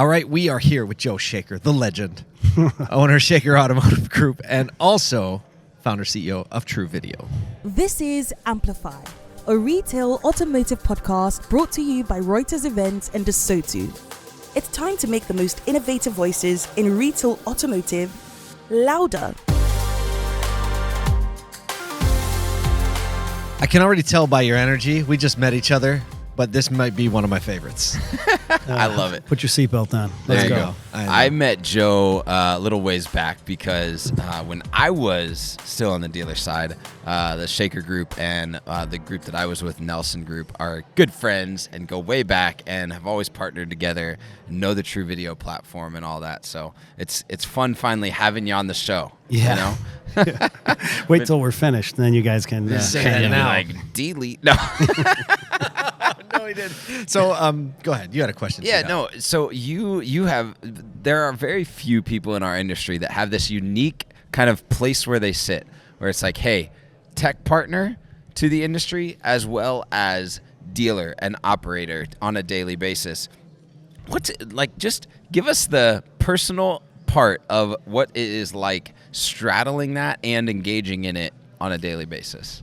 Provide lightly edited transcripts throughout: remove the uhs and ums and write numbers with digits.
All right, we are here with Joe Shaker, the legend, owner of Shaker Automotive Group, and also founder CEO of TruVideo. This is Amplify, a retail automotive podcast brought to you by Reuters Events and ASOTU. It's time to make the most innovative voices in retail automotive louder. I can already tell by your energy. We just met each other, but this might be one of my favorites. I love it. Put your seatbelt on. There Let's you go. go. I met Joe a little ways back because when I was still on the dealer side, the Shaker Group and the group that I was with, Nelson Group, are good friends and go way back and have always partnered together, know the TruVideo platform and all that. So it's fun finally having you on the show. Yeah. You know? Wait till we're finished, then you guys can Say hang that out. now. Like, delete. No. No, he did. So, go ahead. You had a question. Yeah, no. So you have, there are very few people in our industry that have this unique kind of place where they sit, where it's like, hey, tech partner to the industry as well as dealer and operator on a daily basis. What's it like? Just give us the personal part of what it is like straddling that and engaging in it on a daily basis.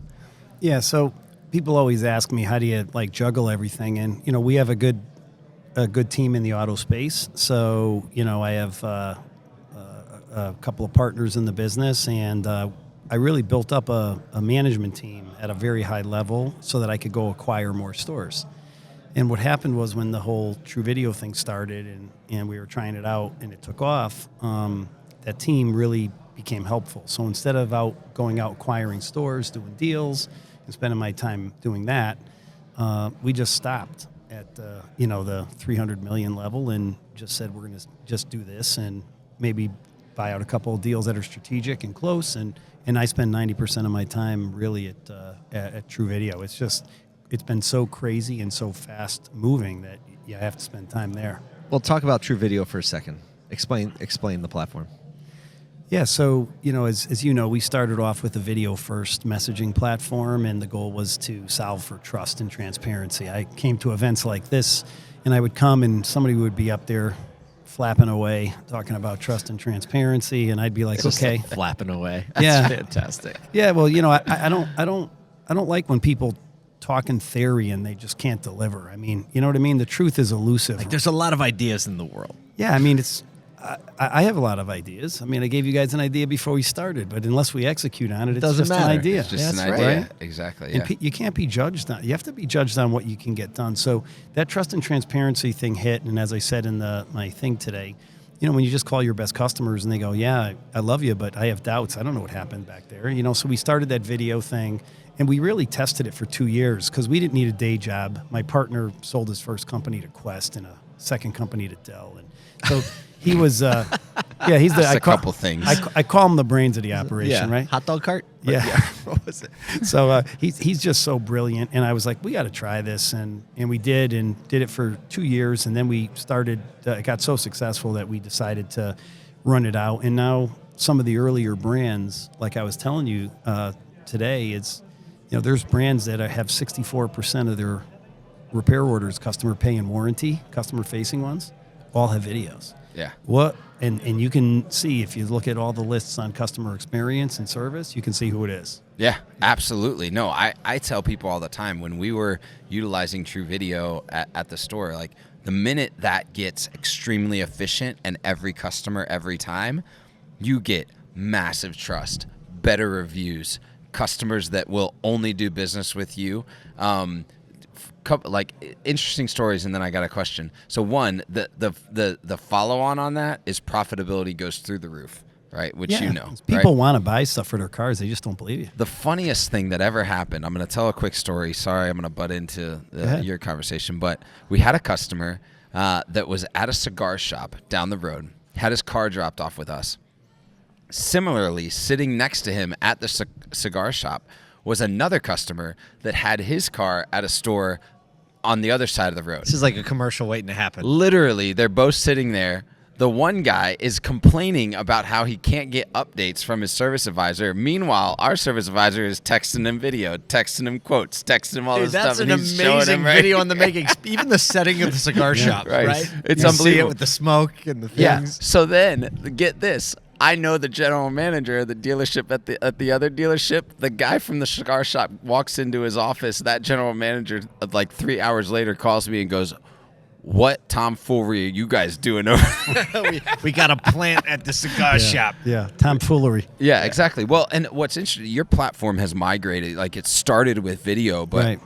Yeah, so people always ask me, how do you like juggle everything? And we have a good team in the auto space. So I have a couple of partners in the business, and I really built up a management team at a very high level so that I could go acquire more stores. And what happened was when the whole TruVideo thing started and we were trying it out and it took off, that team really became helpful. So instead of going out acquiring stores, doing deals, and spending my time doing that, we just stopped at the 300 million level and just said we're going to just do this and maybe buy out a couple of deals that are strategic and close. And I spend 90% of my time really at TruVideo. It's been so crazy and so fast moving that you have to spend time there. Well, talk about TruVideo for a second. Explain the platform. Yeah, so, as you know, we started off with a video-first messaging platform, and the goal was to solve for trust and transparency. I came to events like this, and I would come, and somebody would be up there flapping away, talking about trust and transparency, and I'd be like, okay. Flapping away. That's Yeah. fantastic. Yeah, well, I don't like when people talk in theory and they just can't deliver. I mean, you know what I mean? The truth is elusive. Like, there's a lot of ideas in the world. Yeah, I mean, I have a lot of ideas. I mean, I gave you guys an idea before we started, but unless we execute on it, it's doesn't just matter. an idea. It's just That's an right. idea. Right? Exactly. And Yeah. you can't be judged on. You have to be judged on what you can get done. So that trust and transparency thing hit, and as I said in my thing today, when you just call your best customers and they go, "Yeah, I love you, but I have doubts. I don't know what happened back there." So we started that video thing, and we really tested it for 2 years because we didn't need a day job. My partner sold his first company to Quest and a second company to Dell, and so he was, he's the. Just a couple things. I call him the brains of the operation, Yeah. right? Hot dog cart? Yeah. What was it? So he's just so brilliant, and I was like, we got to try this, and we did it for 2 years, and then we started. It got so successful that we decided to run it out, and now some of the earlier brands, like I was telling you today, it's there's brands that have 64% of their repair orders customer pay and warranty, customer facing ones, all have videos. Yeah. And you can see if you look at all the lists on customer experience and service, you can see who it is. Yeah, absolutely. No, I tell people all the time when we were utilizing TruVideo at the store, like the minute that gets extremely efficient and every customer every time, you get massive trust, better reviews, customers that will only do business with you. Like interesting stories, and then I got a question. So one, the follow on that is profitability goes through the roof, right? Which people want to buy stuff for their cars, they just don't believe you. The funniest thing that ever happened, I'm going to tell a quick story. Sorry, I'm going to butt into your conversation, but we had a customer that was at a cigar shop down the road, had his car dropped off with us. Similarly, sitting next to him at the cigar shop was another customer that had his car at a store on the other side of the road. This is like a commercial waiting to happen. Literally, they're both sitting there. the one guy is complaining about how he can't get updates from his service advisor. Meanwhile, our service advisor is texting him video, texting him quotes, texting him all this That's stuff. an and he's showing amazing him, right? video on the making. Even the setting of the cigar shop, right. right? It's You see it unbelievable. with the smoke and the things. Yeah. So then, get this. I know the general manager of the dealership at the other dealership. The guy from the cigar shop walks into his office. That general manager, like 3 hours later, calls me and goes, "What tomfoolery are you guys doing over there?" we got a plant at the cigar shop. Yeah, tomfoolery. Yeah, exactly. Well, and what's interesting, your platform has migrated. Like, it started with video, but Right.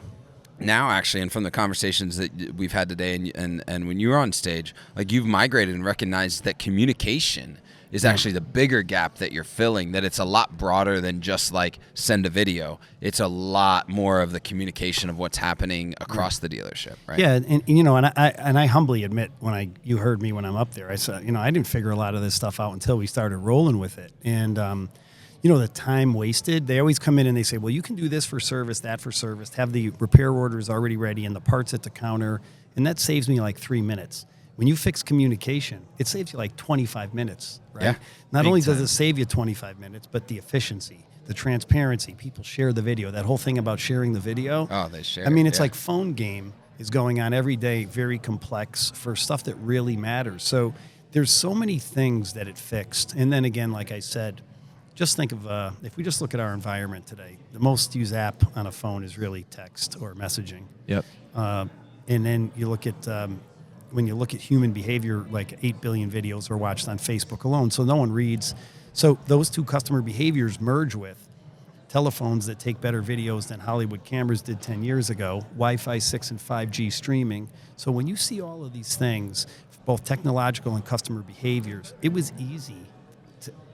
now actually, and from the conversations that we've had today and when you were on stage, like, you've migrated and recognized that communication is actually the bigger gap that you're filling, that it's a lot broader than just like send a video. It's a lot more of the communication of what's happening across the dealership, right? Yeah, and you know, and I humbly admit, you heard me when I'm up there, I said, you know, I didn't figure a lot of this stuff out until we started rolling with it. And you know, the time wasted, they always come in and they say, well, you can do this for service, that for service, have the repair orders already ready and the parts at the counter, and that saves me like 3 minutes. When you fix communication, it saves you like 25 minutes, right? Yeah, Not big only does time. it save you 25 minutes, but the efficiency, the transparency, people share the video, that whole thing about sharing the video. Oh, they share I mean, it, it's yeah. like phone game is going on every day, very complex for stuff that really matters. So there's so many things that it fixed. And then again, like I said, just think of, if we just look at our environment today, the most used app on a phone is really text or messaging. Yep. And then you look at, when you look at human behavior, like 8 billion videos are watched on Facebook alone, so no one reads. So those two customer behaviors merge with telephones that take better videos than Hollywood cameras did 10 years ago, Wi-Fi 6 and 5G streaming. So when you see all of these things, both technological and customer behaviors, it was easy,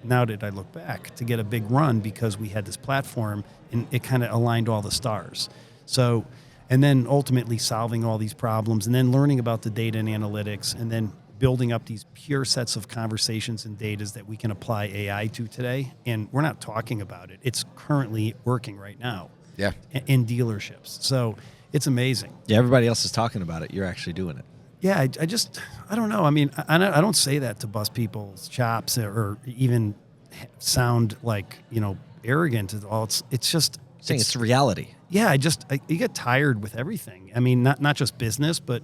now that I look back, to get a big run because we had this platform and it kind of aligned all the stars. So, and then ultimately solving all these problems and then learning about the data and analytics and then building up these pure sets of conversations and data that we can apply AI to today. And we're not talking about it. It's currently working right now. Yeah. In dealerships. So it's amazing. Yeah, everybody else is talking about it. You're actually doing it. Yeah, I don't know. I mean, I don't say that to bust people's chops or even sound like, you know, arrogant at all. It's just... Saying it's reality. Yeah, you get tired with everything. I mean, not just business, but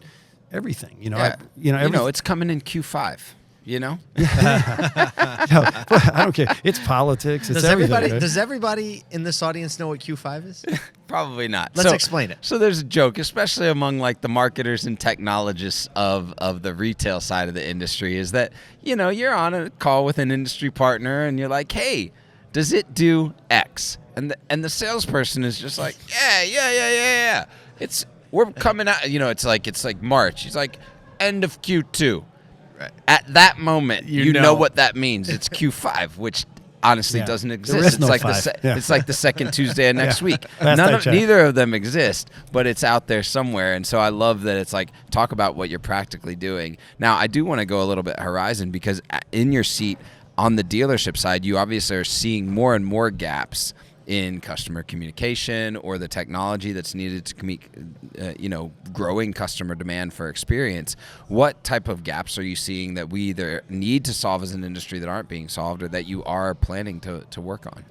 everything. You know, Yeah. It's coming in Q5. You know, no, I don't care. It's politics. It's everything. Right? Does everybody in this audience know what Q5 is? probably not. Let's explain it. So there's a joke, especially among like the marketers and technologists of the retail side of the industry, is that, you know, you're on a call with an industry partner and you're like, hey, does it do X? And the salesperson is just like, yeah. We're coming out. You know, it's like March. He's like, end of Q2. Right. At that moment, you know know. what that means. It's Q5, which honestly Yeah. doesn't There exist. is It's no like five. it's like the second Tuesday of next week. Last I checked. Neither of them exist, but it's out there somewhere. And so I love that it's like, talk about what you're practically doing. Now, I do want to go a little bit horizon, because in your seat on the dealership side, you obviously are seeing more and more gaps in customer communication or the technology that's needed to meet, growing customer demand for experience. What type of gaps are you seeing that we either need to solve as an industry that aren't being solved, or that you are planning to work on?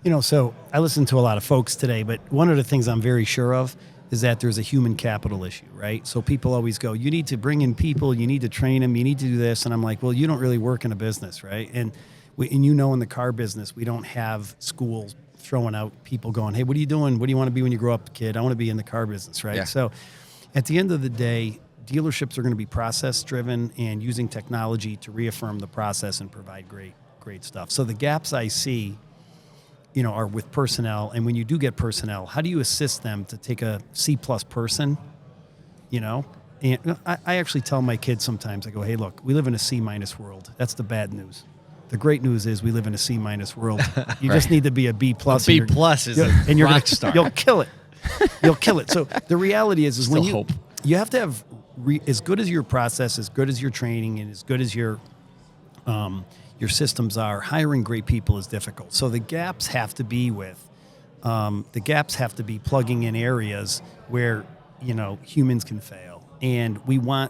You know, so I listened to a lot of folks today, but one of the things I'm very sure of is that there's a human capital issue, right? So people always go, you need to bring in people, you need to train them, you need to do this. And I'm like, well, you don't really work in a business, right? And in the car business, we don't have schools throwing out people going, hey, what are you doing? What do you want to be when you grow up, kid? I want to be in the car business, right? Yeah. So at the end of the day, dealerships are going to be process driven and using technology to reaffirm the process and provide great stuff. So the gaps I see, you know, are with personnel. And when you do get personnel, how do you assist them to take a C+ person, you know? And I actually tell my kids sometimes, I go, hey, look, we live in a C- world. That's the bad news. The great news is we live in a C- world. You just need to be a B+. B+ is a rock star. You'll kill it. You'll kill it. So the reality is when Still hope. you have to have as good as your process, as good as your training, and as good as your systems are, hiring great people is difficult. So the gaps have to be plugging in areas where, you know, humans can fail. And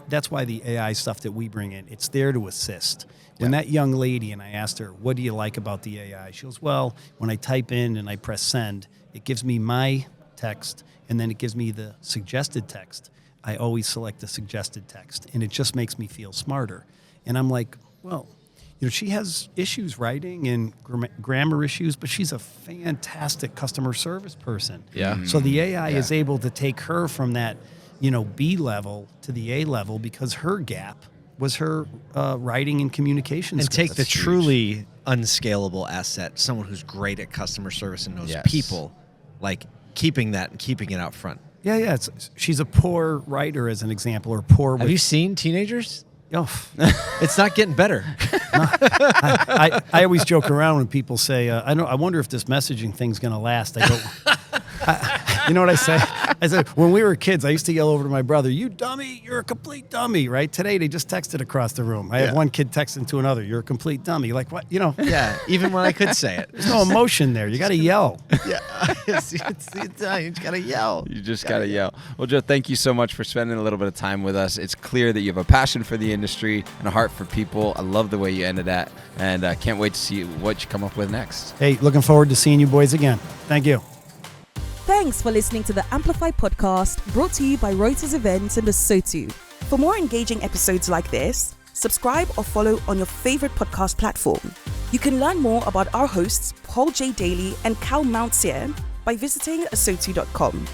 that's why the AI stuff that we bring in, it's there to assist. When that young lady, and I asked her, what do you like about the AI? She goes, well, when I type in and I press send, it gives me my text, and then it gives me the suggested text. I always select the suggested text, and it just makes me feel smarter. And I'm like, well, she has issues writing and grammar issues, but she's a fantastic customer service person. Yeah. So the AI is able to take her from that, B level to the A level because her gap was her writing and communication And skills. take the truly unscalable asset, someone who's great at customer service and knows people, like keeping that and keeping it out front. Yeah. She's a poor writer, as an example, or poor. Have you seen teenagers? Oh, It's not getting better. I always joke around when people say, I wonder if this messaging thing's going to last. I go, you know what I say? I said, when we were kids, I used to yell over to my brother, you dummy, you're a complete dummy, right? Today, they just texted across the room. I have one kid texting to another, you're a complete dummy. Like, what? Yeah, even when I could say it. There's no emotion there. You got to yell. Yeah, you just got to yell. You just got to yell. Well, Joe, thank you so much for spending a little bit of time with us. It's clear that you have a passion for the industry and a heart for people. I love the way you ended that, and I can't wait to see what you come up with next. Hey, looking forward to seeing you boys again. Thank you. Thanks for listening to the Amplify podcast, brought to you by Reuters Events and ASOTU. For more engaging episodes like this, subscribe or follow on your favorite podcast platform. You can learn more about our hosts, Paul J. Daly and Cal Mountsier, by visiting ASOTU.com.